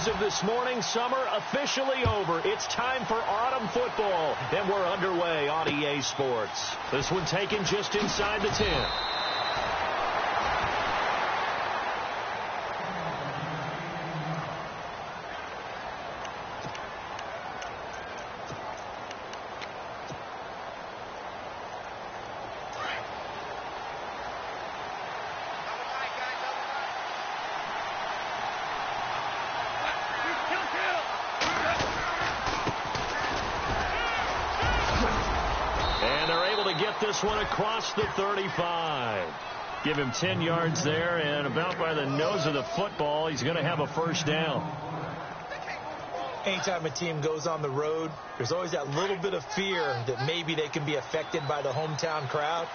As of this morning, summer officially over. It's time for autumn football, and we're underway on EA Sports. This one taken just inside the 10. This one across the 35. Give him 10 yards there, and about by the nose of the football, he's going to have a first down. Anytime a team goes on the road, there's always that little bit of fear that maybe they can be affected by the hometown crowd.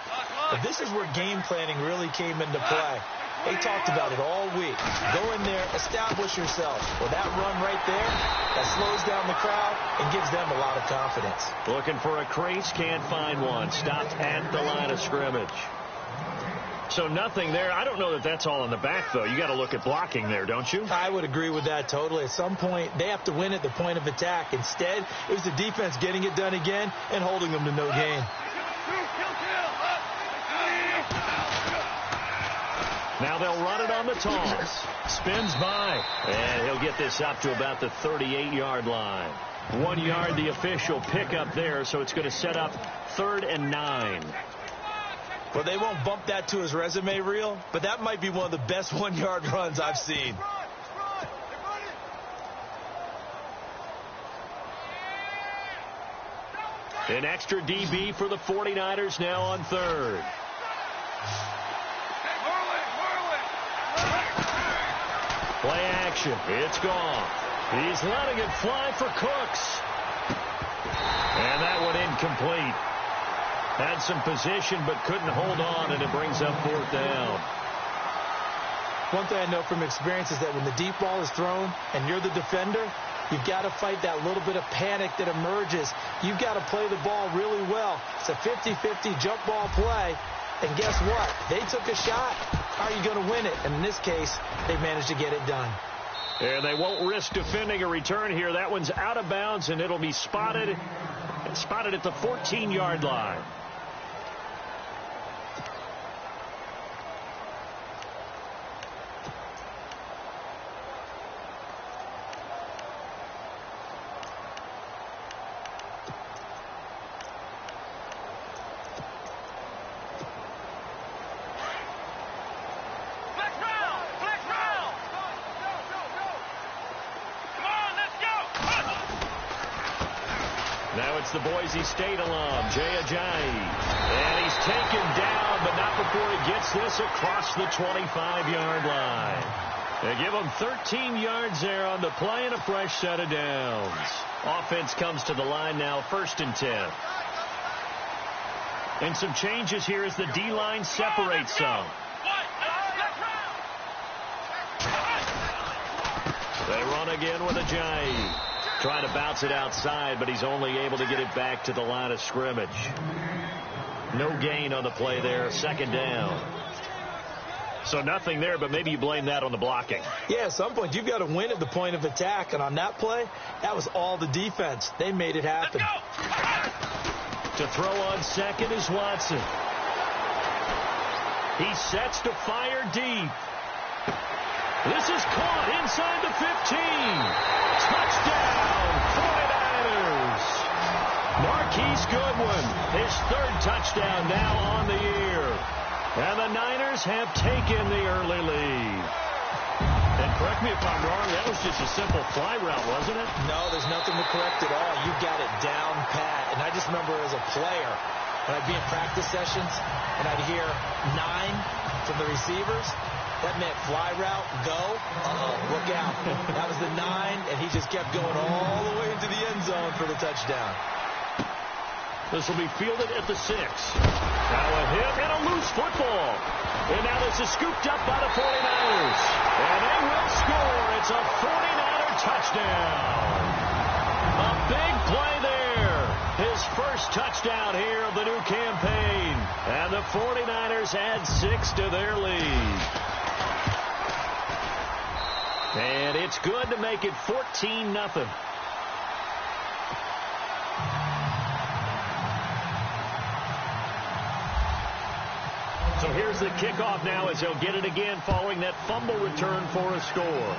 But this is where game planning really came into play. They talked about it all week. Go in there, establish yourself. Well, that run right there, that slows down the crowd and gives them a lot of confidence. Looking for a crease, can't find one. Stopped at the line of scrimmage. So nothing there. I don't know that that's all in the back, though. You got to look at blocking there, don't you? I would agree with that totally. At some point, they have to win at the point of attack. Instead, it was the defense getting it done again and holding them to no gain. Now they'll run it on the toss. Spins by. And he'll get this up to about the 38-yard line. 1 yard, the official pickup there, so it's going to set up 3rd and 9. Well, they won't bump that to his resume reel, but that might be one of the best 1-yard runs I've seen. An extra DB for the 49ers now on 3rd. Play action. It's gone. He's letting it fly for Cooks. And that one incomplete. Had some position but couldn't hold on, and it brings up 4th down. One thing I know from experience is that when the deep ball is thrown and you're the defender, you've got to fight that little bit of panic that emerges. You've got to play the ball really well. It's a 50-50 jump ball play. And guess what? They took a shot. How are you going to win it? And in this case, they managed to get it done. And they won't risk defending a return here. That one's out of bounds, and it'll be spotted at the 14-yard line. The Boise State alum, Jay Ajayi. And he's taken down, but not before he gets this across the 25-yard line. They give him 13 yards there on the play and a fresh set of downs. Offense comes to the line now, 1st and 10. And some changes here as the D-line separates some. They run again with Ajayi. Trying to bounce it outside, but he's only able to get it back to the line of scrimmage. No gain on the play there, 2nd down. So nothing there, but maybe you blame that on the blocking. Yeah, at some point, you've got to win at the point of attack. And on that play, that was all the defense. They made it happen. To throw on 2nd is Watson. He sets to fire deep. This is caught inside the 15. Touchdown, 49ers. Marquise Goodwin, his 3rd touchdown now on the year. And the Niners have taken the early lead. And correct me if I'm wrong, that was just a simple fly route, wasn't it? No, there's nothing to correct at all. You got it down pat. And I just remember as a player, when I'd be in practice sessions, and I'd hear 9 from the receivers, that meant fly route, go, look out. That was the 9, and he just kept going all the way into the end zone for the touchdown. This will be fielded at the 6. Now a hit and a loose football. And now this is scooped up by the 49ers. And they will score. It's a 49er touchdown. A big play there. His first touchdown here of the new campaign. And the 49ers add 6 to their lead. And it's good to make it 14-0. So here's the kickoff now as he'll get it again following that fumble return for a score.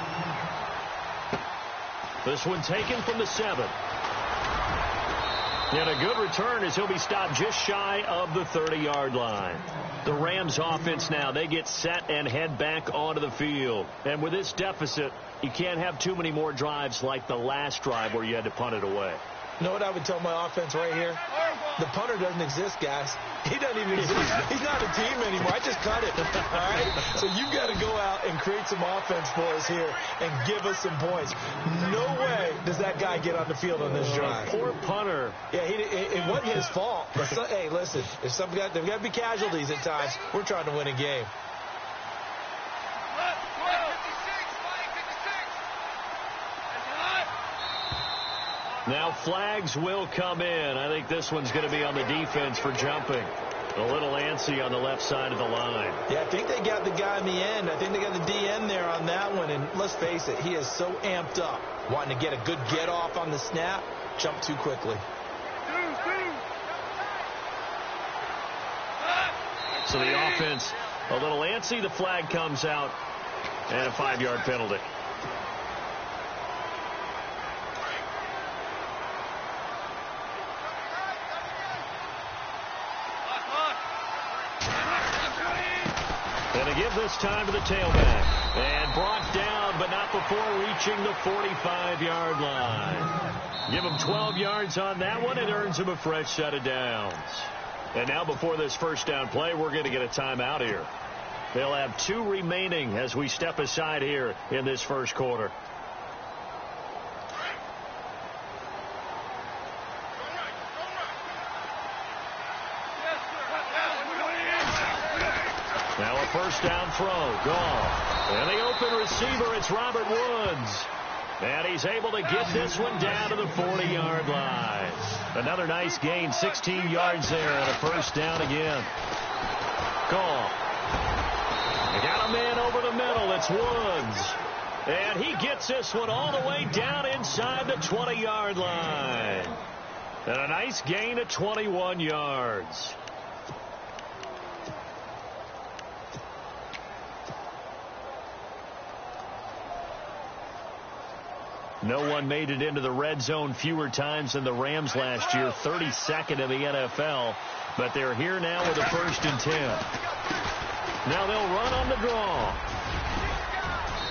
This one taken from the 7. And a good return as he'll be stopped just shy of the 30-yard line. The Rams offense now, they get set and head back onto the field. And with this deficit, you can't have too many more drives like the last drive where you had to punt it away. You know what I would tell my offense right here? The punter doesn't exist, guys. He doesn't even exist. He's not a team anymore. I just cut it. All right? So you've got to go out and create some offense for us here and give us some points. No way does that guy get on the field on this drive. Poor punter. Yeah, it wasn't his fault. But hey, listen, if there's got to be casualties at times. We're trying to win a game. Now flags will come in. I think this one's going to be on the defense for jumping. A little antsy on the left side of the line. Yeah, I think they got the guy in the end. I think they got the DN there on that one. And let's face it, he is so amped up, wanting to get a good get off on the snap, jump too quickly. So the offense a little antsy. The flag comes out and a 5-yard penalty. And to give this time to the tailback. And brought down, but not before reaching the 45-yard line. Give him 12 yards on that one. It earns him a fresh set of downs. And now before this first down play, we're going to get a timeout here. They'll have 2 remaining as we step aside here in this first quarter. Now a first down throw. Gone. And the open receiver, it's Robert Woods. And he's able to get this one down to the 40-yard line. Another nice gain, 16 yards there, and a first down again. Call. They got a man over the middle. It's Woods. And he gets this one all the way down inside the 20-yard line. And a nice gain of 21 yards. No one made it into the red zone fewer times than the Rams last year, 32nd in the NFL. But they're here now with a 1st and 10. Now they'll run on the draw.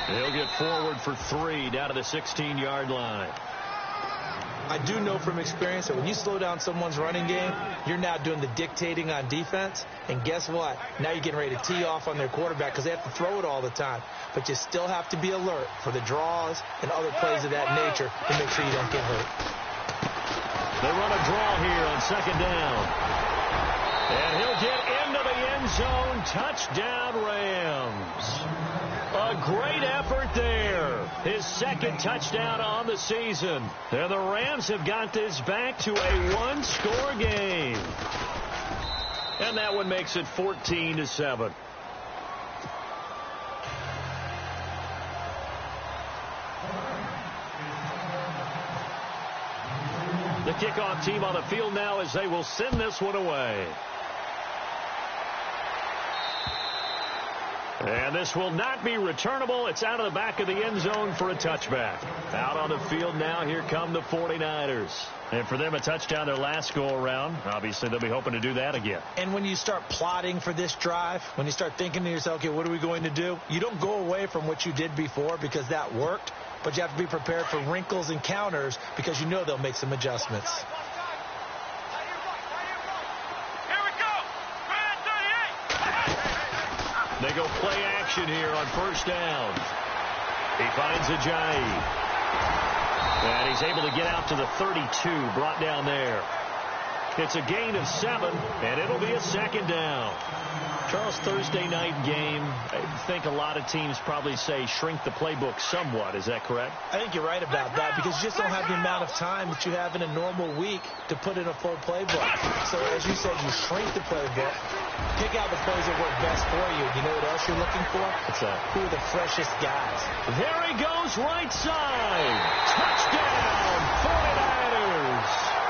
He'll get forward for 3 down to the 16-yard line. I do know from experience that when you slow down someone's running game, you're now doing the dictating on defense. And guess what? Now you're getting ready to tee off on their quarterback because they have to throw it all the time. But you still have to be alert for the draws and other plays of that nature to make sure you don't get hurt. They run a draw here on 2nd down. And he'll get into the end zone. Touchdown, Rams. A great effort there. His 2nd touchdown on the season. And the Rams have got this back to a 1-score game. And that one makes it 14-7. The kickoff team on the field now as they will send this one away. And this will not be returnable. It's out of the back of the end zone for a touchback. Out on the field now, here come the 49ers. And for them, a touchdown their last go-around. Obviously, they'll be hoping to do that again. And when you start plotting for this drive, when you start thinking to yourself, okay, what are we going to do? You don't go away from what you did before because that worked. But you have to be prepared for wrinkles and counters because you know they'll make some adjustments. They go play action here on 1st down. He finds Ajayi. And he's able to get out to the 32, brought down there. It's a gain of 7, and it'll be a second down. Charles, Thursday night game, I think a lot of teams probably say shrink the playbook somewhat. Is that correct? I think you're right about that because you just don't have the amount of time that you have in a normal week to put in a full playbook. So as you said, you shrink the playbook, pick out the plays that work best for you. You know what else you're looking for? What's that? Who are the freshest guys? There he goes, right side. Touchdown, 49ers.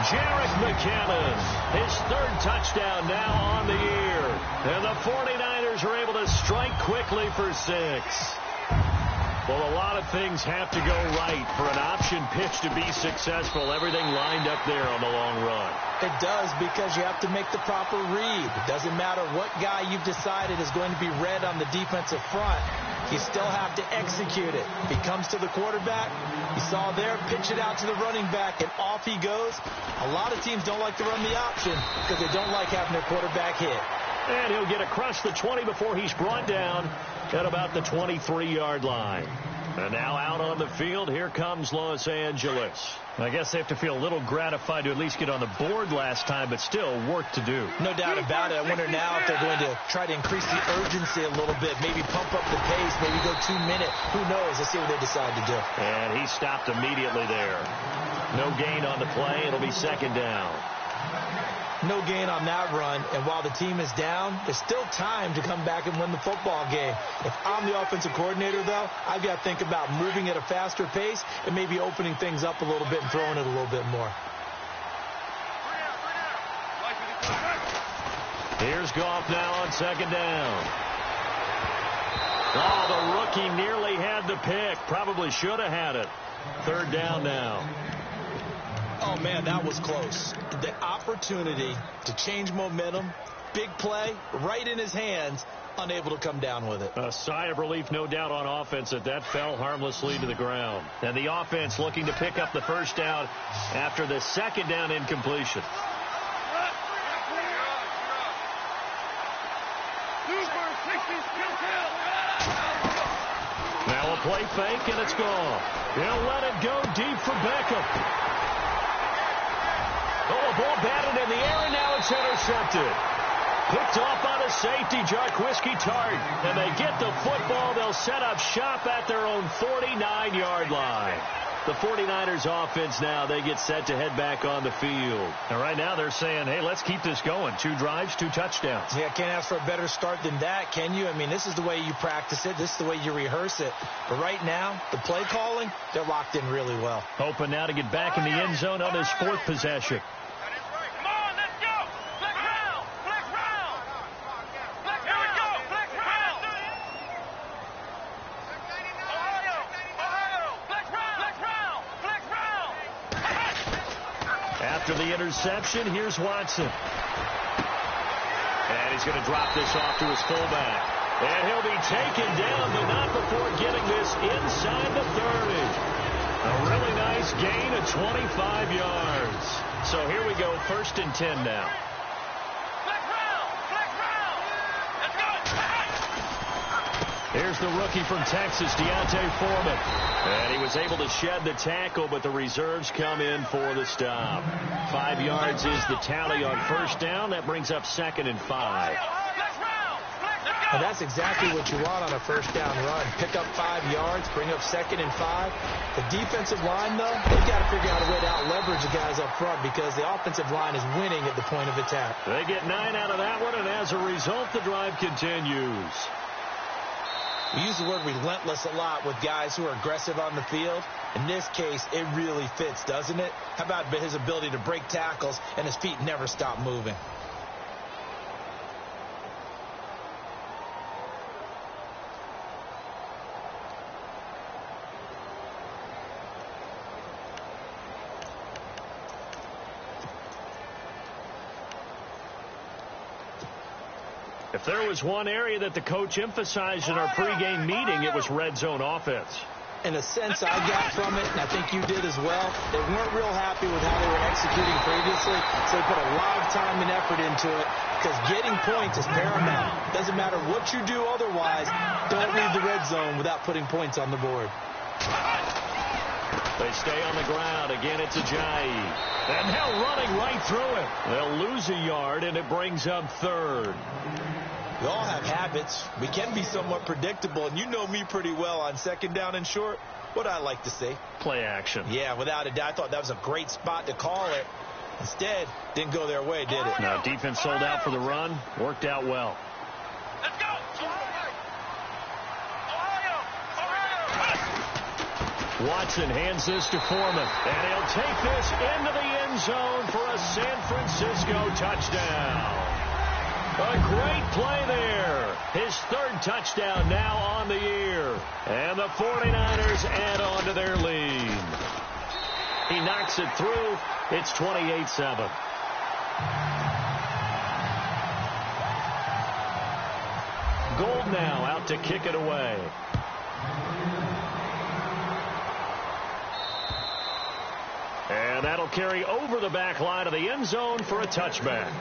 Jerick McKinnon, his 3rd touchdown now on the year. And the 49ers are able to strike quickly for 6. Well, a lot of things have to go right for an option pitch to be successful. Everything lined up there on the long run. It does, because you have to make the proper read. It doesn't matter what guy you've decided is going to be read on the defensive front. You still have to execute it. If he comes to the quarterback, you saw there, pitch it out to the running back, and off he goes. A lot of teams don't like to run the option because they don't like having their quarterback hit. And he'll get across the 20 before he's brought down at about the 23-yard line. And now out on the field, here comes Los Angeles. I guess they have to feel a little gratified to at least get on the board last time, but still work to do. No doubt about it. I wonder now if they're going to try to increase the urgency a little bit, maybe pump up the pace, maybe go 2 minutes. Who knows? Let's see what they decide to do. And he stopped immediately there. No gain on the play. It'll be second down. No gain on that run, and while the team is down, there's still time to come back and win the football game. If I'm the offensive coordinator, though, I've got to think about moving at a faster pace and maybe opening things up a little bit and throwing it a little bit more. Here's Goff now on second down. Oh, the rookie nearly had the pick. Probably should have had it. Third down now. Oh, man, that was close. The opportunity to change momentum, big play, right in his hands, unable to come down with it. A sigh of relief, no doubt, on offense that fell harmlessly to the ground. And the offense looking to pick up the first down after the second down incompletion. Now a play fake, and it's gone. He'll let it go deep for Beckham. Oh, a ball batted in the air, and now it's intercepted. Picked off on a safety, Jarquiski Tart. And they get the football. They'll set up shop at their own 49-yard line. The 49ers offense now, they get set to head back on the field. And right now they're saying, hey, let's keep this going. 2 drives, 2 touchdowns. Yeah, can't ask for a better start than that, can you? I mean, this is the way you practice it. This is the way you rehearse it. But right now, the play calling, they're locked in really well. Hoping now to get back in the end zone on his 4th possession. After the interception, here's Watson. And he's going to drop this off to his fullback. And he'll be taken down, but not before getting this inside the 30. A really nice gain of 25 yards. So here we go, 1st and 10 now. Here's the rookie from Texas, Deontay Foreman. And he was able to shed the tackle, but the reserves come in for the stop. 5 yards is the tally on first down. That brings up 2nd and 5. And that's exactly what you want on a first down run. Pick up 5 yards, bring up 2nd and 5. The defensive line, though, they've got to figure out a way to out-leverage the guys up front because the offensive line is winning at the point of attack. They get 9 out of that one, and as a result, the drive continues. We use the word relentless a lot with guys who are aggressive on the field. In this case, it really fits, doesn't it? How about his ability to break tackles and his feet never stop moving? If there was one area that the coach emphasized in our pregame meeting, it was red zone offense. In a sense, I got from it, and I think you did as well, they weren't real happy with how they were executing previously, so they put a lot of time and effort into it because getting points is paramount. Doesn't matter what you do otherwise, don't leave the red zone without putting points on the board. They stay on the ground. Again, it's Ajayi. And now running right through it. They'll lose a yard, and it brings up third. We all have habits. We can be somewhat predictable, and you know me pretty well on second down and short. What I like to say? Play action. Yeah, without a doubt. I thought that was a great spot to call it. Instead, didn't go their way, did it? No, defense sold out for the run. Worked out well. Let's go! Watson hands this to Foreman, and he'll take this into the end zone for a San Francisco touchdown. A great play there. His third touchdown now on the year. And the 49ers add on to their lead. He knocks it through. It's 28-7. Gold now out to kick it away. And that'll carry over the back line of the end zone for a touchback.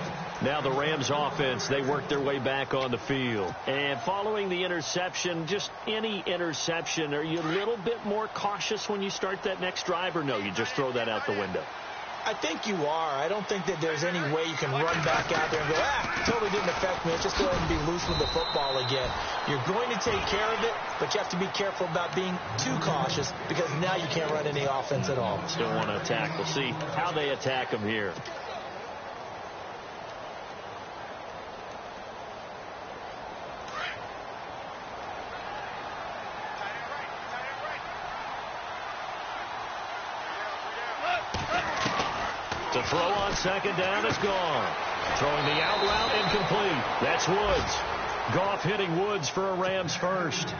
Now the Rams offense, they work their way back on the field. And following the interception, just any interception, are you a little bit more cautious when you start that next drive, or no, you just throw that out the window? I think you are. I don't think that there's any way you can run back out there and go, totally didn't affect me. Let's just go ahead and be loose with the football again. You're going to take care of it, but you have to be careful about being too cautious because now you can't run any offense at all. Still want to attack. We'll see how they attack them here. To throw on second down is gone. Throwing the out route incomplete. That's Woods. Goff hitting Woods for a Rams first.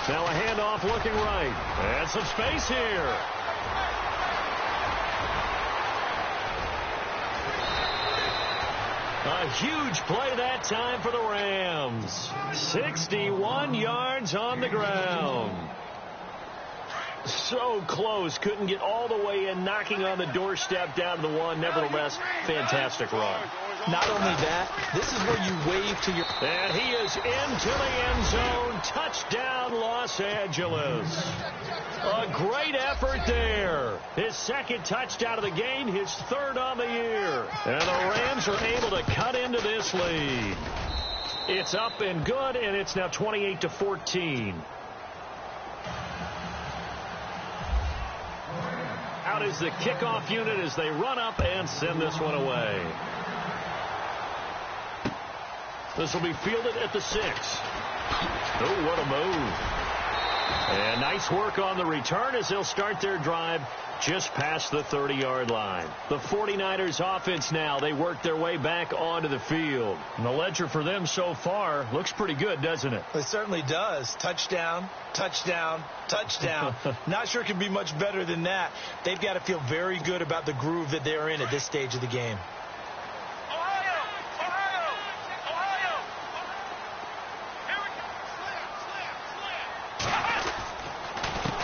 Now a handoff looking right. And some space here. A huge play that time for the Rams. 61 yards on the ground. So close. Couldn't get all the way in, knocking on the doorstep down to the one. Nevertheless, fantastic run. Not only that, this is where you wave to your... And he is into the end zone. Touchdown, Los Angeles. A great effort there. His second touchdown of the game, his third on the year. And the Rams are able to cut into this lead. It's up and good, and it's now 28-14. Out is the kickoff unit as they run up and send this one away. This will be fielded at the 6. Oh, what a move. And nice work on the return as they'll start their drive just past the 30-yard line. The 49ers offense now, they work their way back onto the field. And the ledger for them so far looks pretty good, doesn't it? It certainly does. Touchdown, touchdown, touchdown. Not sure it can be much better than that. They've got to feel very good about the groove that they're in at this stage of the game.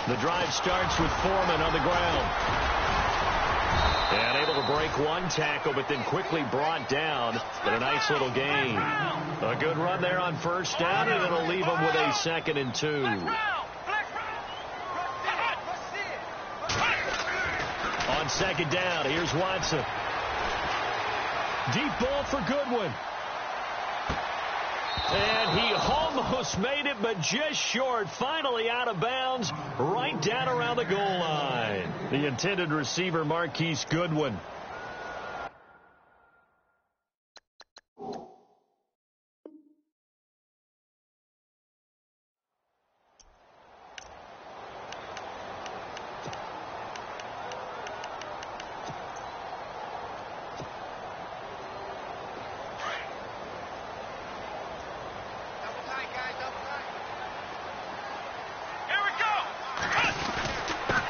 The drive starts with Foreman on the ground. And able to break one tackle, but then quickly brought down. But a nice little gain. A good run there on first down, and it'll leave them with a 2nd and 2. On second down, here's Watson. Deep ball for Goodwin. And he almost made it, but just short. Finally out of bounds, right down around the goal line. The intended receiver, Marquise Goodwin.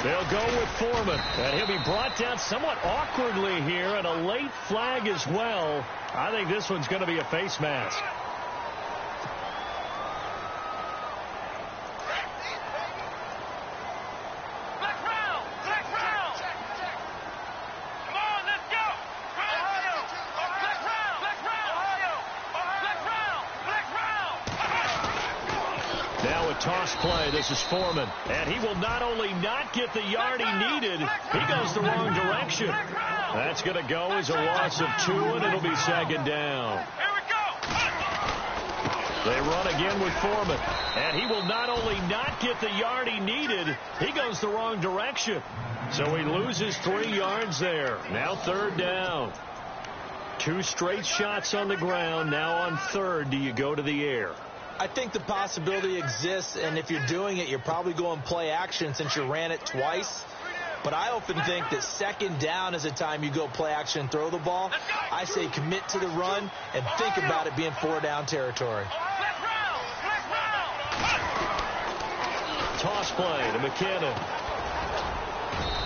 They'll go with Foreman, and he'll be brought down somewhat awkwardly here, and a late flag as well. I think this one's going to be a face mask. Now a toss play. This is Foreman. And he will not only not get the yard he needed, he goes the wrong direction. That's going to go as a loss of 2, and it'll be second down. They run again with Foreman. And he will not only not get the yard he needed, he goes the wrong direction. So he loses 3 yards there. Now third down. 2 straight shots on the ground. Now on third, do you go to the air? I think the possibility exists, and if you're doing it, you're probably going play action since you ran it twice. But I often think that second down is the time you go play action and throw the ball. I say commit to the run and think about it being 4-down territory. Toss play to McKinnon.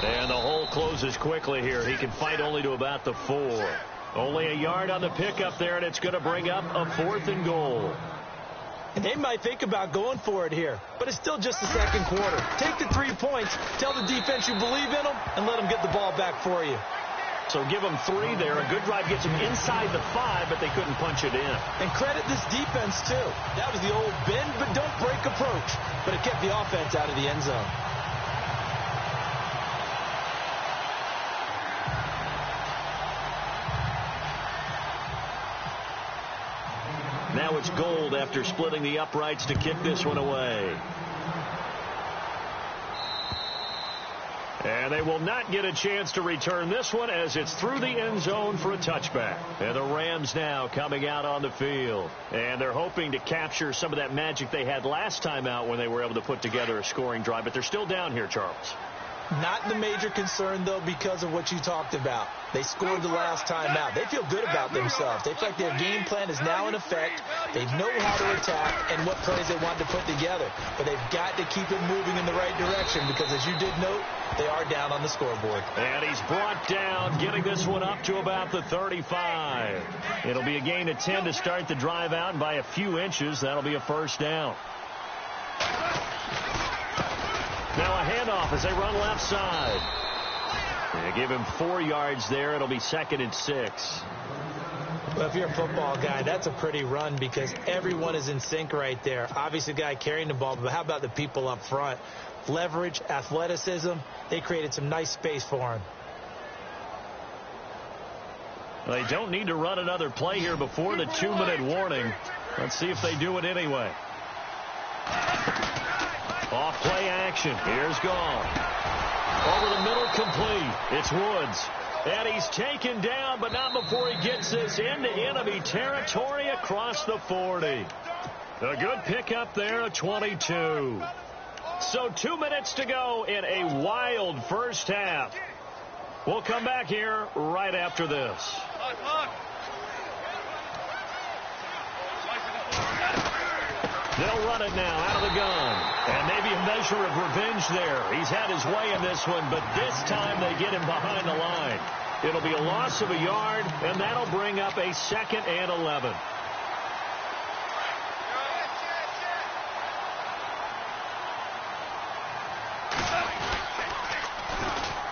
And the hole closes quickly here. He can fight only to about the 4. Only a yard on the pickup there, and it's going to bring up a 4th and goal. And they might think about going for it here, but it's still just the second quarter. Take the 3 points, tell the defense you believe in them, and let them get the ball back for you. So give them 3 there. A good drive gets them inside the 5, but they couldn't punch it in. And credit this defense, too. That was the old bend but don't break approach, but it kept the offense out of the end zone. Now it's Gold after splitting the uprights to kick this one away. And they will not get a chance to return this one as it's through the end zone for a touchback. And the Rams now coming out on the field. And they're hoping to capture some of that magic they had last time out when they were able to put together a scoring drive. But they're still down here, Charles. Not the major concern, though, because of what you talked about. They scored the last time out. They feel good about themselves. They feel like their game plan is now in effect. They know how to attack and what plays they want to put together. But they've got to keep it moving in the right direction because, as you did note, they are down on the scoreboard. And he's brought down, getting this one up to about the 35. It'll be a gain of 10 to start the drive out, and by a few inches, that'll be a first down. Now a handoff as they run left side. They give him 4 yards there. It'll be 2nd and 6. Well, if you're a football guy, that's a pretty run because everyone is in sync right there. Obviously, the guy carrying the ball, but how about the people up front? Leverage, athleticism, they created some nice space for him. They don't need to run another play here before the 2-minute warning. Let's see if they do it anyway. Off play action. Here's Gone. Over the middle, complete. It's Woods. And he's taken down, but not before he gets this into enemy territory across the 40. A good pickup there at 22. So 2 minutes to go in a wild first half. We'll come back here right after this. They'll run it now out of the gun. And maybe a measure of revenge there. He's had his way in this one, but this time they get him behind the line. It'll be a loss of a yard, and that'll bring up a 2nd and 11.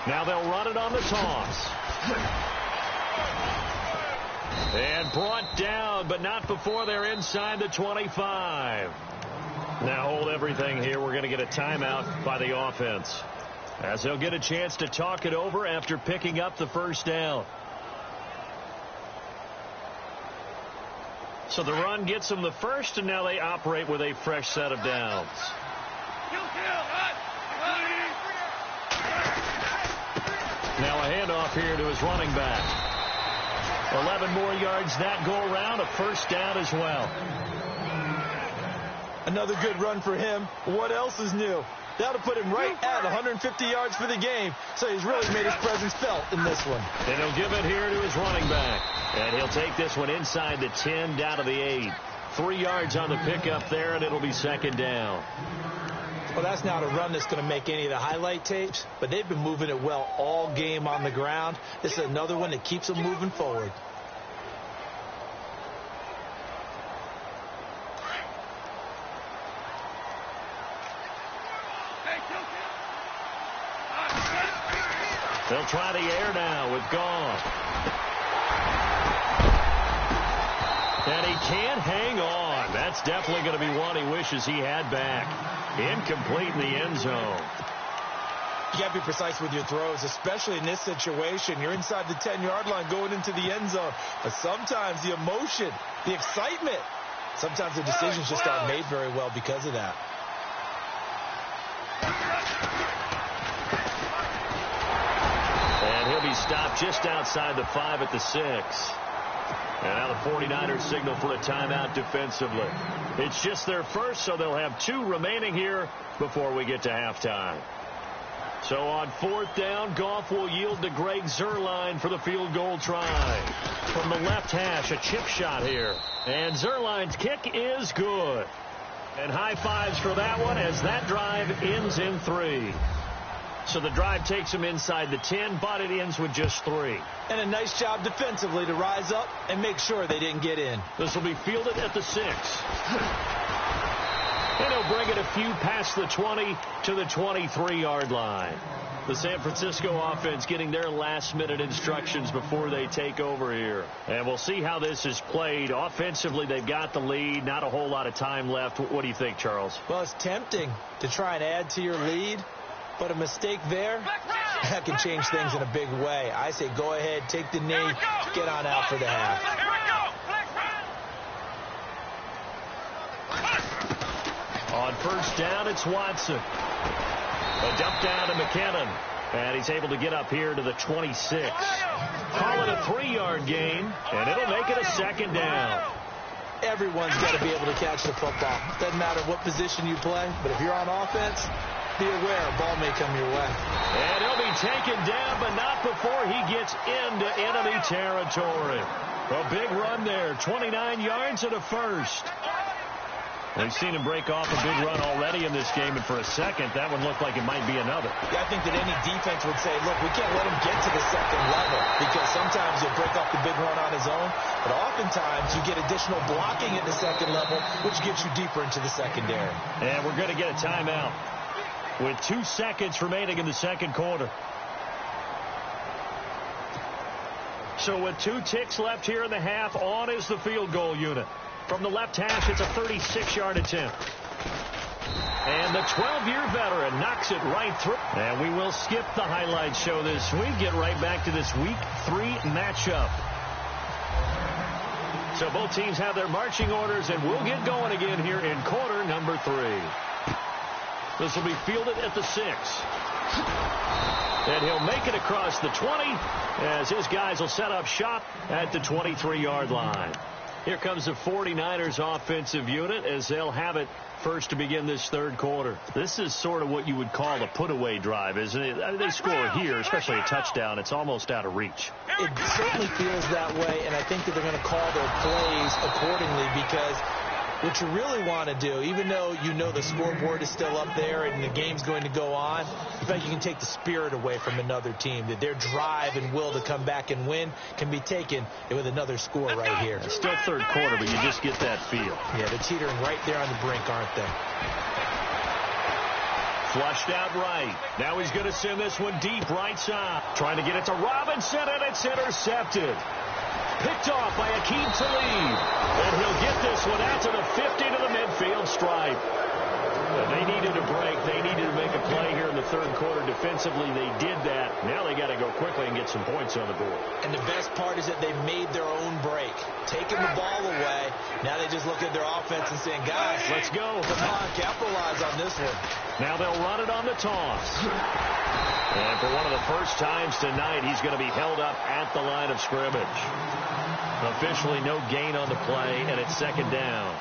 Now they'll run it on the toss. And brought down, but not before they're inside the 25. Now hold everything here. We're going to get a timeout by the offense, as they'll get a chance to talk it over after picking up the first down. So the run gets them the first, and now they operate with a fresh set of downs. Now a handoff here to his running back. 11 more yards that go around, a first down as well. Another good run for him. What else is new? That'll put him right at 150 yards for the game. So he's really made his presence felt in this one. And he'll give it here to his running back. And he'll take this one inside the 10, down to the 8. 3 yards on the pickup there, and it'll be 2nd down. Well, that's not a run that's going to make any of the highlight tapes, but they've been moving it well all game on the ground. This is another one that keeps them moving forward. They'll try the air now with Gone. And he can't hang on. That's definitely going to be one he wishes he had back. Incomplete in the end zone. You got to be precise with your throws, especially in this situation. You're inside the 10-yard line going into the end zone. But sometimes the emotion, the excitement, sometimes the decisions just aren't made very well because of that. And he'll be stopped just outside the 5 at the 6. And now the 49ers signal for a timeout defensively. It's just their first, so they'll have 2 remaining here before we get to halftime. So on 4th down, Goff will yield to Greg Zuerlein for the field goal try. From the left hash, a chip shot here. And Zuerlein's kick is good. And high fives for that one as that drive ends in 3. So the drive takes him inside the 10, but it ends with just 3. And a nice job defensively to rise up and make sure they didn't get in. This will be fielded at the 6. And he'll bring it a few past the 20 to the 23-yard line. The San Francisco offense getting their last-minute instructions before they take over here. And we'll see how this is played. Offensively, they've got the lead. Not a whole lot of time left. What do you think, Charles? Well, it's tempting to try and add to your lead. But a mistake there, that can change things in a big way. I say go ahead, take the knee, get on out for the half. On 1st down, it's Watson. A dump down to McKinnon. And he's able to get up here to the 26. Call it a 3-yard gain, and it'll make it a 2nd down. Everyone's got to be able to catch the football. Doesn't matter what position you play, but if you're on offense, be aware a ball may come your way. And he'll be taken down, but not before he gets into enemy territory. A big run there, 29 yards and a first. We've seen him break off a big run already in this game, and for a second, that one looked like it might be another. Yeah, I think that any defense would say, look, we can't let him get to the 2nd level, because sometimes he'll break off the big run on his own, but oftentimes you get additional blocking at the 2nd level, which gets you deeper into the secondary. And we're going to get a timeout with 2 seconds remaining in the 2nd quarter. So with 2 ticks left here in the half, on is the field goal unit. From the left hash, it's a 36-yard attempt. And the 12-year veteran knocks it right through. And we will skip the highlights show this week. Get right back to this Week 3 matchup. So both teams have their marching orders, and we'll get going again here in quarter number 3. This will be fielded at the 6. And he'll make it across the 20 as his guys will set up shop at the 23-yard line. Here comes the 49ers offensive unit as they'll have it first to begin this 3rd quarter. This is sort of what you would call a put-away drive, isn't it? I mean, they score here, especially a touchdown. It's almost out of reach. It certainly feels that way, and I think that they're going to call their plays accordingly, because what you really want to do, even though you know the scoreboard is still up there and the game's going to go on, in fact, you can take the spirit away from another team, that their drive and will to come back and win can be taken with another score right here. It's still 3rd quarter, but you just get that feel. Yeah, they're teetering right there on the brink, aren't they? Flushed out right. Now he's going to send this one deep right side. Trying to get it to Robinson, and it's intercepted. Picked off by Akeem Talib. And he'll get this one out to the 50 to the midfield stripe. They needed a break. They needed to make a play here in the 3rd quarter. Defensively, they did that. Now they got to go quickly and get some points on the board. And the best part is that they made their own break. Taking the ball away. Now they just look at their offense and saying, guys, let's go. Come on, capitalize on this one. Now they'll run it on the toss. And for one of the first times tonight, he's going to be held up at the line of scrimmage. Officially no gain on the play, and it's 2nd down.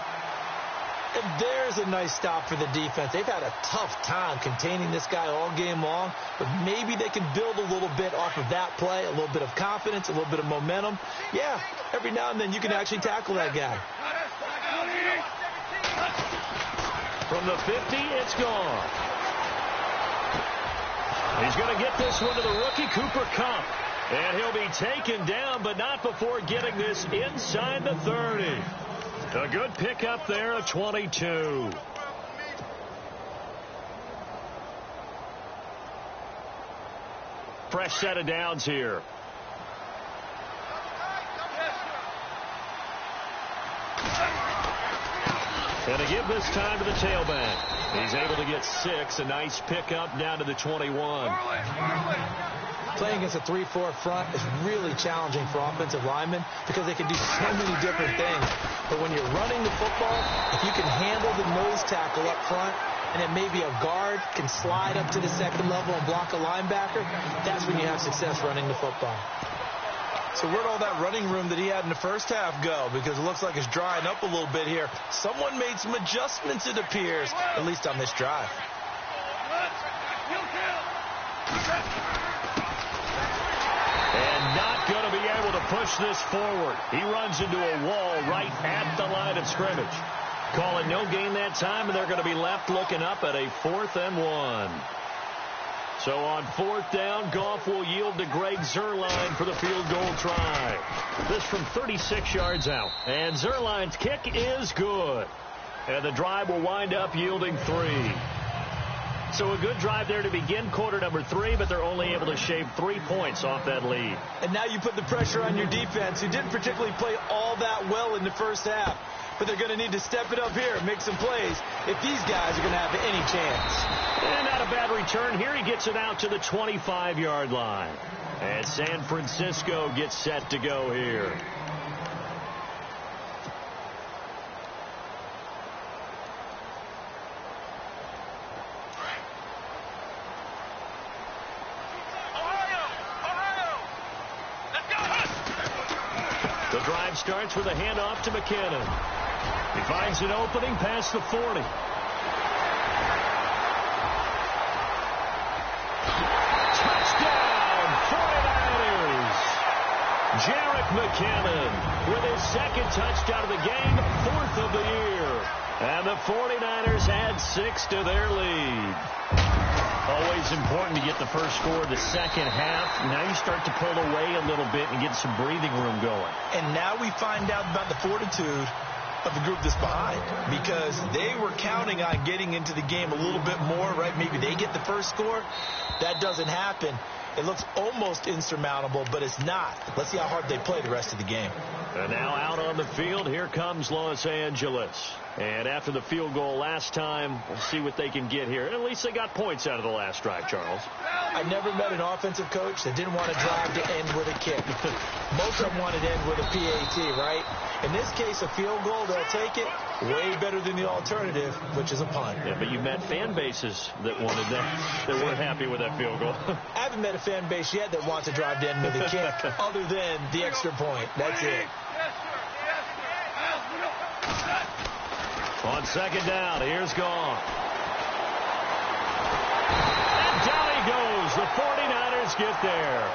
And there's a nice stop for the defense. They've had a tough time containing this guy all game long, but maybe they can build a little bit off of that play, a little bit of confidence, a little bit of momentum. Yeah, every now and then you can actually tackle that guy. From the 50, it's gone. He's going to get this one to the rookie, Cooper Kupp. And he'll be taken down, but not before getting this inside the 30. A good pickup there at 22. Fresh set of downs here. And to give this time to the tailback. He's able to get 6. A nice pickup down to the 21. Playing against a 3-4 front is really challenging for offensive linemen because they can do so many different things. But when you're running the football, if you can handle the nose tackle up front, and then maybe a guard can slide up to the second level and block a linebacker, that's when you have success running the football. So where'd all that running room that he had in the first half go? Because it looks like it's drying up a little bit here. Someone made some adjustments, it appears, at least on this drive. And not going to be able to push this forward. He runs into a wall right at the line of scrimmage. Call it no gain that time, and they're going to be left looking up at a 4th and 1. So on 4th down, Goff will yield to Greg Zuerlein for the field goal try. This from 36 yards out. And Zuerlein's kick is good. And the drive will wind up yielding 3. So a good drive there to begin quarter number 3, but they're only able to shave 3 points off that lead. And now you put the pressure on your defense, who didn't particularly play all that well in the first half. But they're going to need to step it up here and make some plays if these guys are going to have any chance. And not a bad return here. He gets it out to the 25-yard line. And San Francisco gets set to go here. The drive starts with a handoff to McKinnon. He finds an opening past the 40. Touchdown, 49ers. Jerick McKinnon with his 2nd touchdown of the game, 4th of the year. And the 49ers add 6 to their lead. Always important to get the first score of the second half. Now you start to pull away a little bit and get some breathing room going. And now we find out about the fortitude of the group that's behind, because they were counting on getting into the game a little bit more, right? Maybe they get the first score. That doesn't happen. It looks almost insurmountable, but it's not. Let's see how hard they play the rest of the game. And now out on the field, here comes Los Angeles. And after the field goal last time, we'll see what they can get here. And at least they got points out of the last drive, Charles. I never met an offensive coach that didn't want to drive to end with a kick. Most of them wanted to end with a PAT, right? In this case, a field goal, they'll take it. Way better than the alternative, which is a punt. Yeah, but you met fan bases that wanted that, that weren't happy with that field goal. I haven't met a fan base yet that wants to drive to end with a kick other than the extra point. That's it. On 2nd down, here's Goff. And down he goes. The 49ers get there.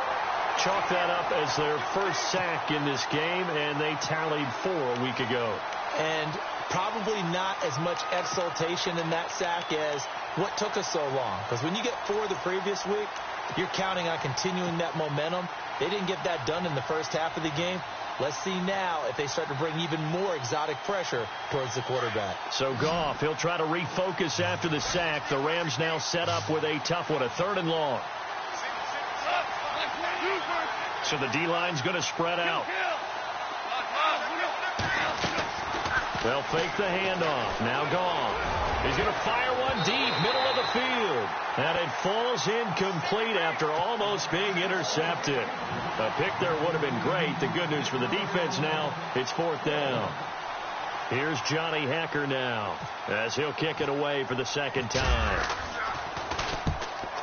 Chalk that up as their first sack in this game, and they tallied 4 a week ago. And probably not as much exultation in that sack as what took us so long. Because when you get 4 the previous week, you're counting on continuing that momentum. They didn't get that done in the first half of the game. Let's see now if they start to bring even more exotic pressure towards the quarterback. So Goff, he'll try to refocus after the sack. The Rams now set up with a tough one, a 3rd and long. So the D-line's going to spread out. They'll fake the handoff. Now Goff. He's going to fire one deep, middle of the field. And it falls incomplete after almost being intercepted. A pick there would have been great. The good news for the defense now, it's 4th down. Here's Johnny Hekker now as he'll kick it away for the 2nd time.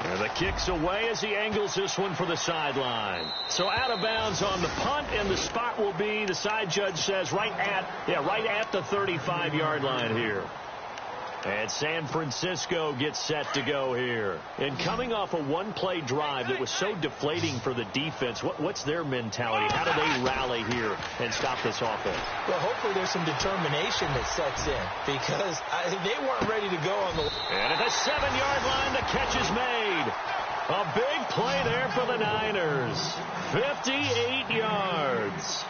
And the kick's away as he angles this one for the sideline. So out of bounds on the punt, and the spot will be, the side judge says, right at the 35-yard line here. And San Francisco gets set to go here. And coming off a one-play drive that was so deflating for the defense, what's their mentality? How do they rally here and stop this offense? Well, hopefully there's some determination that sets in, because they weren't ready to go on the... And at the 7-yard line, the catch is made. A big play there for the Niners. 58 yards.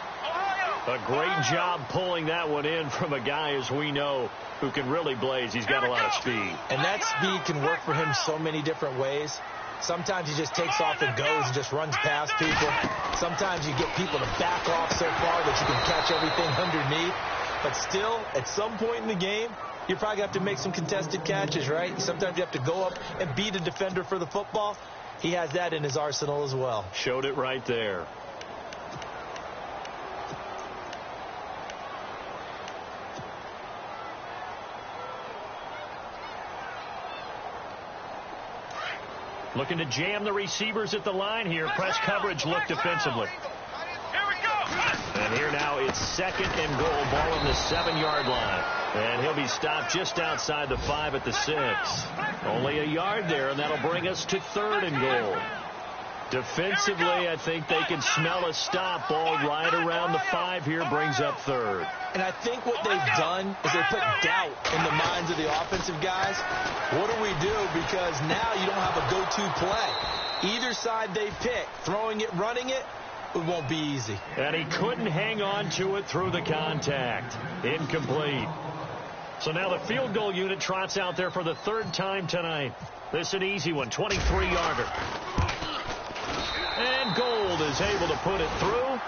A great job pulling that one in from a guy, as we know, who can really blaze. He's got a lot of speed. And that speed can work for him so many different ways. Sometimes he just takes off and goes and just runs past people. Sometimes you get people to back off so far that you can catch everything underneath. But still, at some point in the game, you probably have to make some contested catches, right? Sometimes you have to go up and beat a defender for the football. He has that in his arsenal as well. Showed it right there. Looking to jam the receivers at the line here. Press coverage look defensively. And here now it's 2nd and goal. Ball on the 7-yard line. And he'll be stopped just outside the 5 at the 6. Only a yard there, and that'll bring us to 3rd and goal. Defensively, I think they can smell a stop. Ball right around the 5 here brings up 3rd. And I think what they've done is they put doubt in the minds of the offensive guys. What do we do? Because now you don't have a go-to play. Either side they pick, throwing it, running it, it won't be easy. And he couldn't hang on to it through the contact. Incomplete. So now the field goal unit trots out there for the 3rd time tonight. This is an easy one, 23-yarder. And Gold is able to put it through.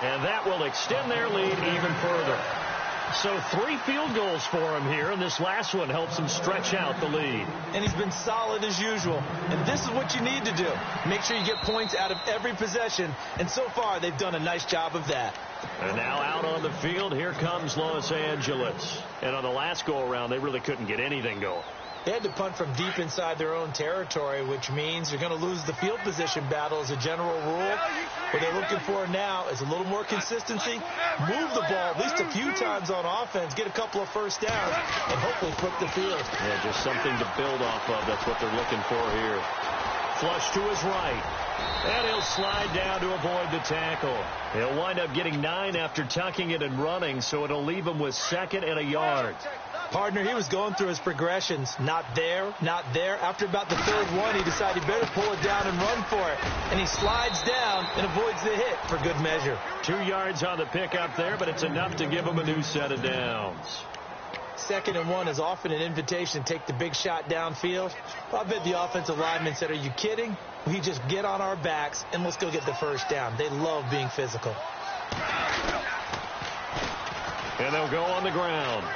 And that will extend their lead even further. So 3 field goals for him here, and this last one helps him stretch out the lead. And he's been solid as usual. And this is what you need to do. Make sure you get points out of every possession. And so far, they've done a nice job of that. And now out on the field, here comes Los Angeles. And on the last go-around, they really couldn't get anything going. They had to punt from deep inside their own territory, which means you're going to lose the field position battle as a general rule. What they're looking for now is a little more consistency, move the ball at least a few times on offense, get a couple of first downs, and hopefully flip the field. Yeah, just something to build off of. That's what they're looking for here. Flush to his right. And he'll slide down to avoid the tackle. He'll wind up getting 9 after tucking it and running, so it'll leave him with 2nd and a yard. Partner, he was going through his progressions. Not there, not there. After about the 3rd one, he decided he better pull it down and run for it. And he slides down and avoids the hit for good measure. 2 yards on the pickup there, but it's enough to give him a new set of downs. 2nd and 1 is often an invitation to take the big shot downfield. I bet the offensive lineman said, are you kidding? We just get on our backs and let's go get the first down. They love being physical. And they'll go on the ground.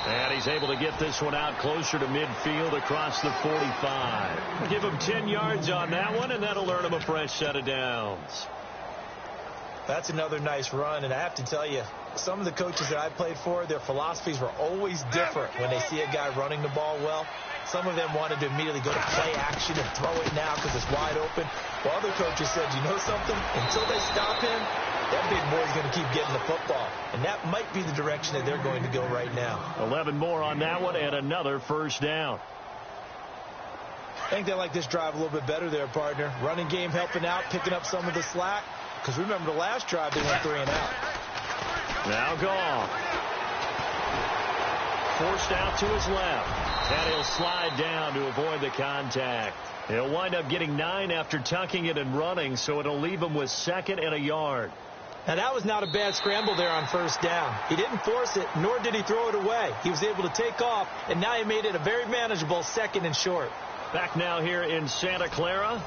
And he's able to get this one out closer to midfield across the 45. Give him 10 yards on that one, and that'll earn him a fresh set of downs. That's another nice run, and I have to tell you, some of the coaches that I played for, their philosophies were always different when they see a guy running the ball well. Some of them wanted to immediately go to play action and throw it now because it's wide open. While other coaches said, you know something? Until they stop him, that big boy's going to keep getting the football. And that might be the direction that they're going to go right now. 11 more on that one and another first down. I think they like this drive a little bit better there, partner. Running game helping out, picking up some of the slack. Because remember the last drive, they went 3 and out. Now gone. Forced out to his left. And he'll slide down to avoid the contact. He'll wind up getting 9 after tucking it and running, so it'll leave him with 2nd and a yard. Now, that was not a bad scramble there on first down. He didn't force it, nor did he throw it away. He was able to take off, and now he made it a very manageable 2nd and short. Back now here in Santa Clara.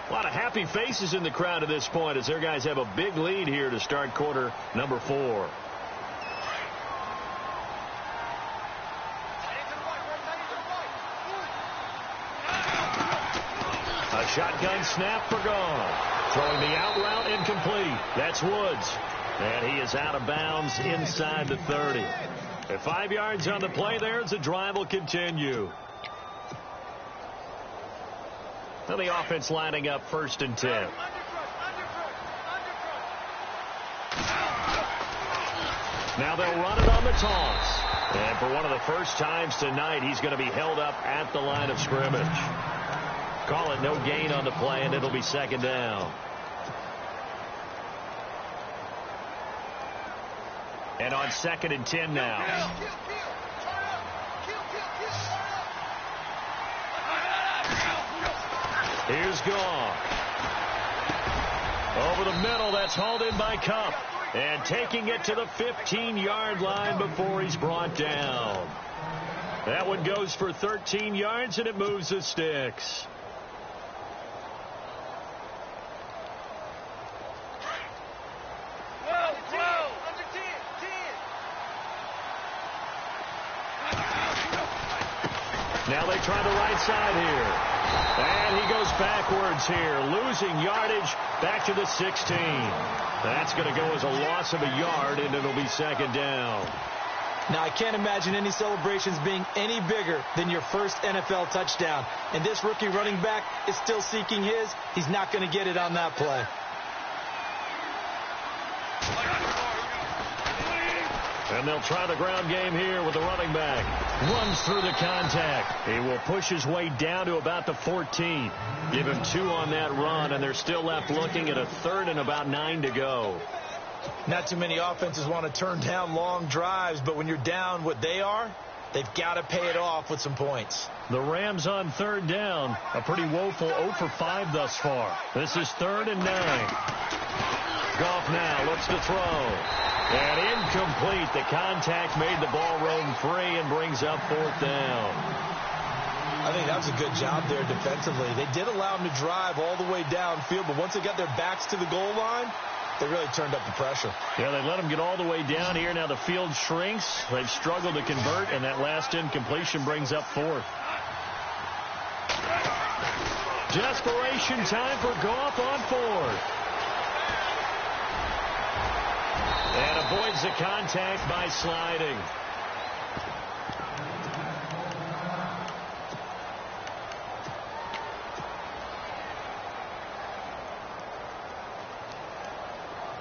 A lot of happy faces in the crowd at this point as their guys have a big lead here to start quarter number 4. A shotgun snap for Gone. Throwing the out route incomplete. That's Woods. And he is out of bounds inside the 30. At 5 yards on the play there, the drive will continue. Now the offense lining up 1st and 10. Now they'll run it on the toss. And for one of the first times tonight, he's going to be held up at the line of scrimmage. Call it no gain on the play, and it'll be 2nd down. And on 2nd and 10 now. Here's Gone. Over the middle, that's hauled in by Cup. And taking it to the 15-yard line before he's brought down. That one goes for 13 yards, and it moves the sticks. Now they try the right side here. And he goes backwards here, losing yardage back to the 16. That's going to go as a loss of a yard, and it'll be second down. Now, I can't imagine any celebrations being any bigger than your first NFL touchdown. And this rookie running back is still seeking his. He's not going to get it on that play. And they'll try the ground game here with the running back. Runs through the contact. He will push his way down to about the 14. Give him 2 on that run, and they're still left looking at a 3rd and about 9 to go. Not too many offenses want to turn down long drives, but when you're down what they are, they've got to pay it off with some points. The Rams on 3rd down. A pretty woeful 0 for 5 thus far. This is 3rd and 9. Goff now looks to throw. And incomplete. The contact made the ball roam free and brings up 4th down. I think that was a good job there defensively. They did allow them to drive all the way downfield, but once they got their backs to the goal line, they really turned up the pressure. Yeah, they let them get all the way down here. Now the field shrinks. They've struggled to convert, and that last incompletion brings up 4th. Desperation time for Goff on 4th. And avoids the contact by sliding.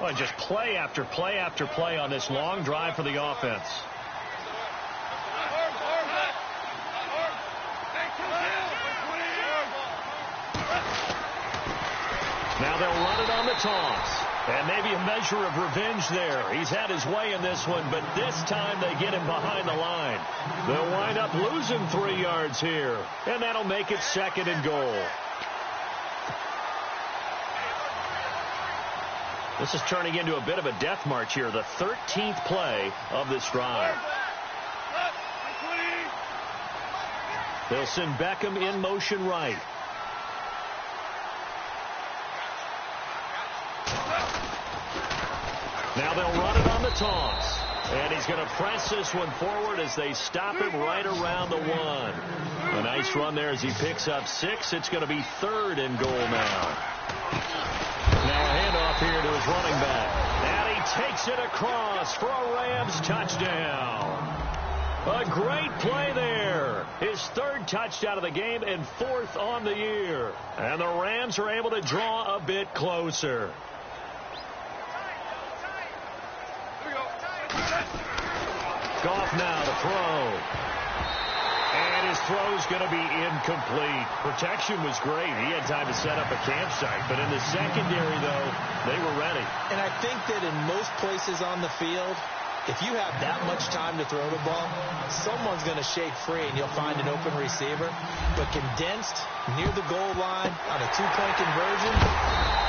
Well, just play after play after play on this long drive for the offense. Now they'll run it on the toss. And maybe a measure of revenge there. He's had his way in this one, but this time they get him behind the line. They'll wind up losing 3 yards here, and that'll make it 2nd and goal. This is turning into a bit of a death march here, the 13th play of this drive. They'll send Beckham in motion right. Now they'll run it on the toss. And he's going to press this one forward as they stop him right around the 1. A nice run there as he picks up 6. It's going to be 3rd and goal now. Now a handoff here to his running back. And he takes it across for a Rams touchdown. A great play there. His 3rd touchdown of the game and 4th on the year. And the Rams are able to draw a bit closer. Goff now to throw. And his throw's going to be incomplete. Protection was great. He had time to set up a campsite. But in the secondary, though, they were ready. And I think that in most places on the field, if you have that much time to throw the ball, someone's going to shake free and you'll find an open receiver. But condensed near the goal line on a 2-point conversion,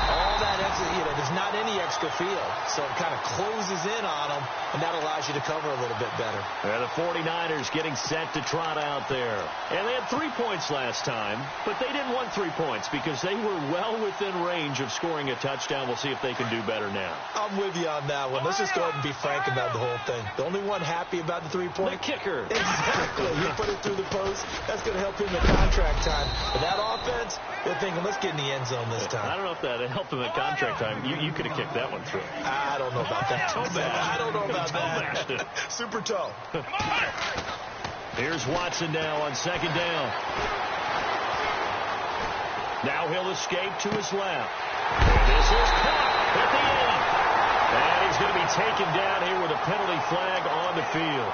all that extra, there's not any extra field. So it kind of closes in on them, and that allows you to cover a little bit better. And the 49ers getting set to trot out there. And they had 3 points last time, but they didn't want 3 points because they were well within range of scoring a touchdown. We'll see if they can do better now. I'm with you on that one. Let's just go ahead and be frank about the whole thing. The only one happy about the 3-point? The kicker. Exactly. You put it through the post. That's going to help him in contract time. But that offense, they're thinking, let's get in the end zone this time. I don't know if that helped him at contract time. You could have kicked that one through. I don't know about that. I don't know about that. Super toe. Here's Watson now on 2nd down. Now he'll escape to his left. And this is caught at the end. And he's going to be taken down here with a penalty flag on the field.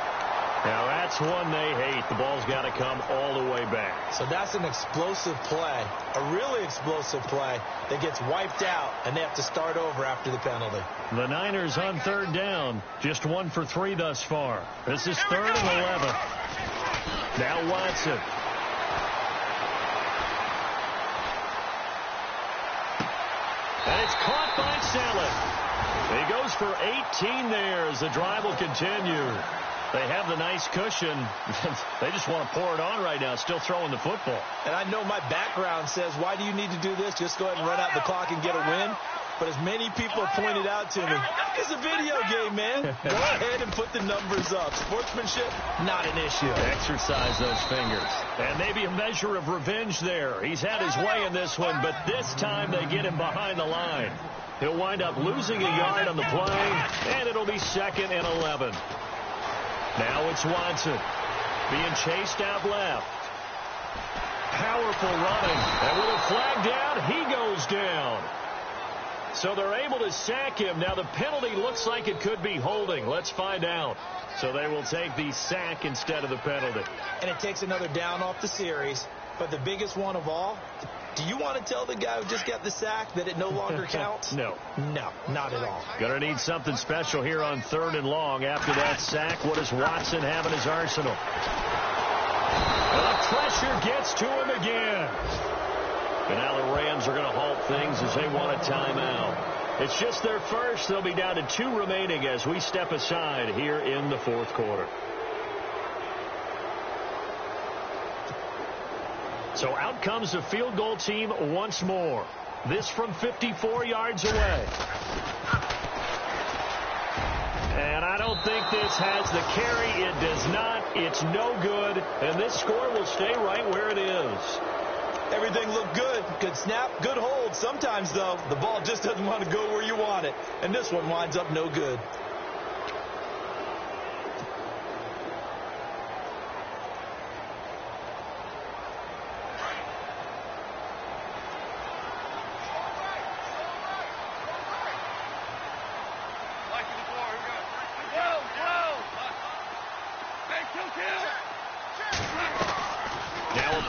Now, that's one they hate. The ball's got to come all the way back. So that's an explosive play, a really explosive play that gets wiped out, and they have to start over after the penalty. The Niners on 3rd down, just 1 for 3 thus far. This is 3rd and 11. Now Watson. And it's caught by Saleh. He goes for 18 there as the drive will continue. They have the nice cushion. They just want to pour it on right now, still throwing the football. And I know my background says, why do you need to do this? Just go ahead and run out the clock and get a win. But as many people have pointed out to me, it's a video game, man. Go ahead and put the numbers up. Sportsmanship, not an issue. Exercise those fingers. And maybe a measure of revenge there. He's had his way in this one, but this time they get him behind the line. He'll wind up losing a yard on the play, and it'll be 2nd and 11. Now it's Watson being chased out left. Powerful running. And with a flag down, he goes down. So they're able to sack him. Now the penalty looks like it could be holding. Let's find out. So they will take the sack instead of the penalty. And it takes another down off the series. But the biggest one of all, do you want to tell the guy who just got the sack that it no longer counts? No. No, not at all. Gonna need something special here on 3rd and long. After that sack, what does Watson have in his arsenal? The pressure gets to him again. And now the Rams are going to halt things as they want a timeout. It's just their first. They'll be down to 2 remaining as we step aside here in the 4th quarter. So out comes the field goal team once more. This from 54 yards away. And I don't think this has the carry. It does not. It's no good. And this score will stay right where it is. Everything looked good. Good snap, good hold. Sometimes, though, the ball just doesn't want to go where you want it. And this one winds up no good.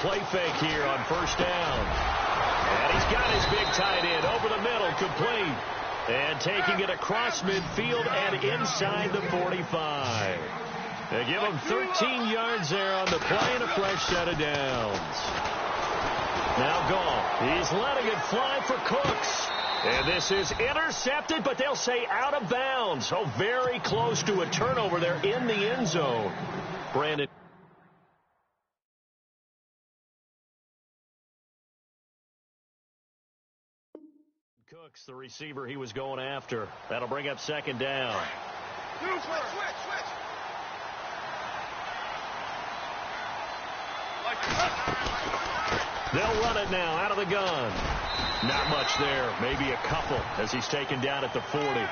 Play fake here on 1st down. And he's got his big tight end over the middle, complete. And taking it across midfield and inside the 45. They give him 13 yards there on the play and a fresh set of downs. Now Goff. He's letting it fly for Cooks. And this is intercepted, but they'll say out of bounds. So very close to a turnover there in the end zone. Brandon. Cooks, the receiver he was going after. That'll bring up 2nd down. Switch. They'll run it now out of the gun. Not much there. Maybe a couple as he's taken down at the 40.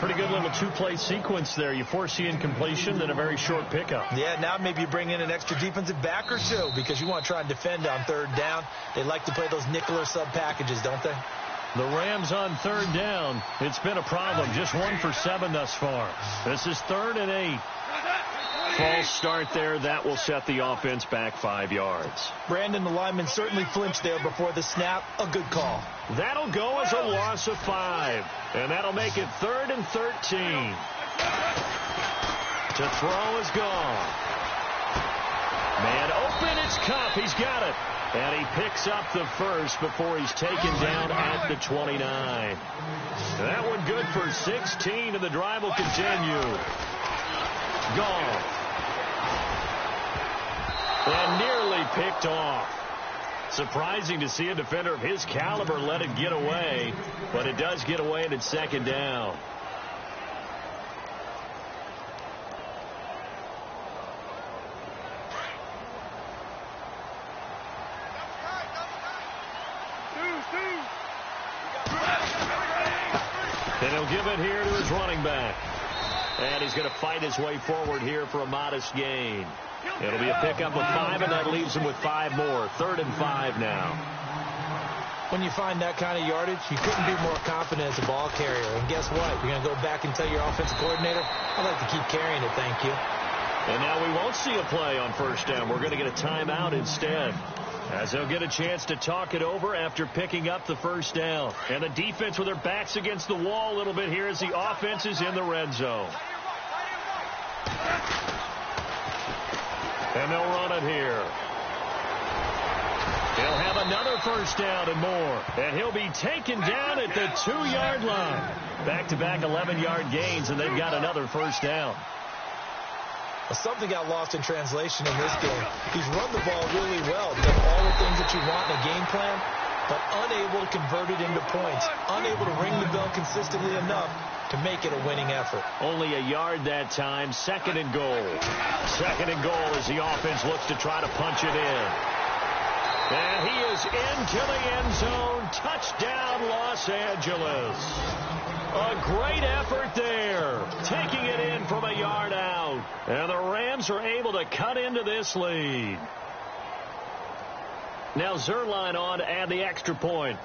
Pretty good little 2-play sequence there. You force the incompletion, then a very short pickup. Yeah, now maybe you bring in an extra defensive back or two because you want to try and defend on 3rd down. They like to play those nickel or sub packages, don't they? The Rams on 3rd down. It's been a problem. Just 1 for 7 thus far. This is 3rd and 8. False start there. That will set the offense back 5 yards. Brandon, the lineman certainly flinched there before the snap. A good call. That'll go as a loss of 5. And that'll make it 3rd and 13. To throw is gone. Man open, it's Cup. He's got it. And he picks up the first before he's taken down at the 29. That one good for 16, and the drive will continue. Gone. And nearly picked off. Surprising to see a defender of his caliber let it get away, but it does get away and it's 2nd down. And he'll give it here to his running back. And he's going to fight his way forward here for a modest gain. It'll be a pickup of 5, and that leaves him with 5 more. 3rd and 5 now. When you find that kind of yardage, you couldn't be more confident as a ball carrier. And guess what? You're going to go back and tell your offensive coordinator, I'd like to keep carrying it, thank you. And now we won't see a play on 1st down. We're going to get a timeout instead, as they'll get a chance to talk it over after picking up the 1st down. And the defense with their backs against the wall a little bit here as the offense is in the red zone. And they'll run it here. He'll have another 1st down and more. And he'll be taken down at the 2-yard line. Back-to-back 11-yard gains, and they've got another 1st down. Well, something got lost in translation in this game. He's run the ball really well. Done all the things that you want in a game plan. but unable to convert it into points, unable to ring the bell consistently enough to make it a winning effort. Only a yard that time. Second and goal. Second and goal as the offense looks to try to punch it in. And he is into the end zone. Touchdown, Los Angeles. A great effort there. Taking it in from a yard out. And the Rams are able to cut into this lead. Now Zerline on to add the extra point.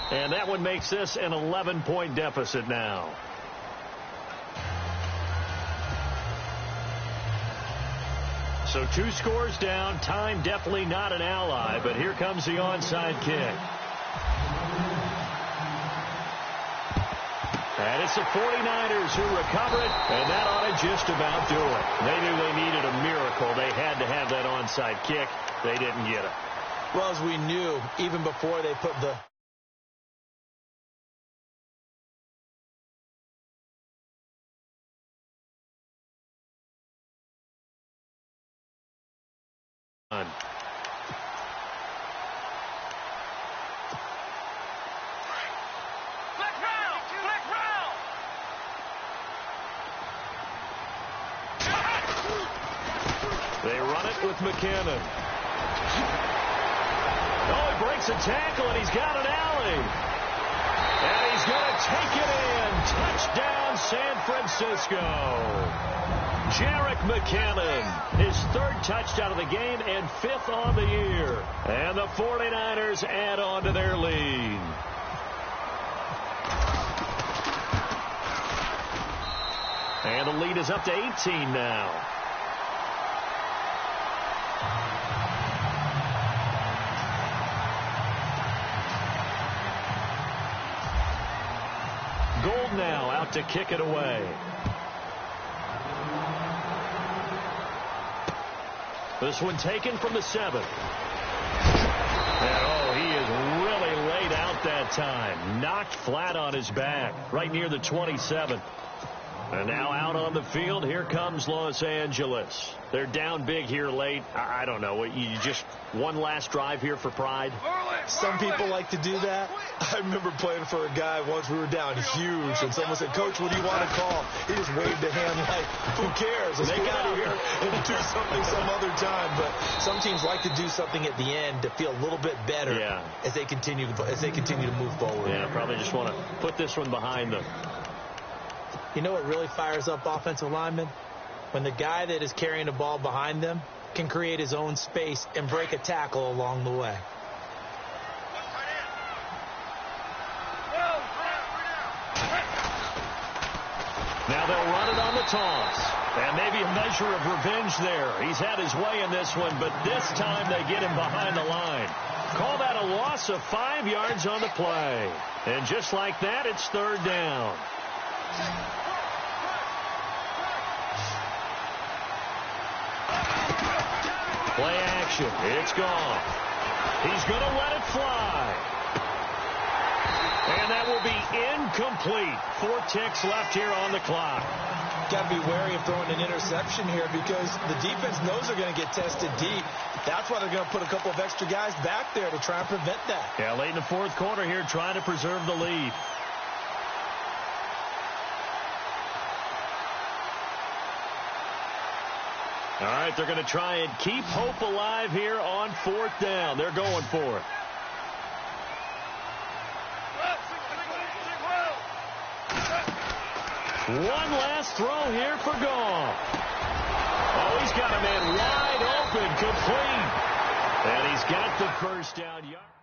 And that one makes this an 11-point deficit now. So 2 scores down. Time definitely not an ally, but here comes the onside kick. And it's the 49ers who recover it, and that ought to just about do it. They knew they needed a miracle. They had to have that onside kick. They didn't get it. Well, as we knew, even before they put the They run it with McKinnon. Oh, he breaks a tackle, and he's got an alley. And he's going to take it in. Touchdown, San Francisco. Jerick McKinnon, his 3rd touchdown of the game and 5th on the year. And the 49ers add on to their lead. And the lead is up to 18 now. Gold now out to kick it away. This one taken from the 7. And oh, he is really laid out that time. Knocked flat on his back, right near the 27. And now out on the field, here comes Los Angeles. They're down big here late. I don't know. You just one last drive here for pride? Some people like to do that. I remember playing for a guy once. We were down huge, and someone said, "Coach, what do you want to call?" He just waved a hand like, "Who cares? Let's get out of here and do something some other time." But some teams like to do something at the end to feel a little bit better as they continue to move forward. Yeah, probably just want to put this one behind them. You know what really fires up offensive linemen? When the guy that is carrying the ball behind them can create his own space and break a tackle along the way. Now they'll run it on the toss. And maybe a measure of revenge there. He's had his way in this one, but this time they get him behind the line. Call that a loss of 5 yards on the play. And just like that, it's 3rd down. Play action. It's gone. He's going to let it fly. And that will be incomplete. 4 ticks left here on the clock. Got to be wary of throwing an interception here because the defense knows they're going to get tested deep. That's why they're going to put a couple of extra guys back there to try and prevent that. Yeah, late in the 4th quarter here, trying to preserve the lead. All right, they're going to try and keep hope alive here on 4th down. They're going for it. One last throw here for Goff. Oh, he's got a man wide open, complete. And he's got the 1st down yard.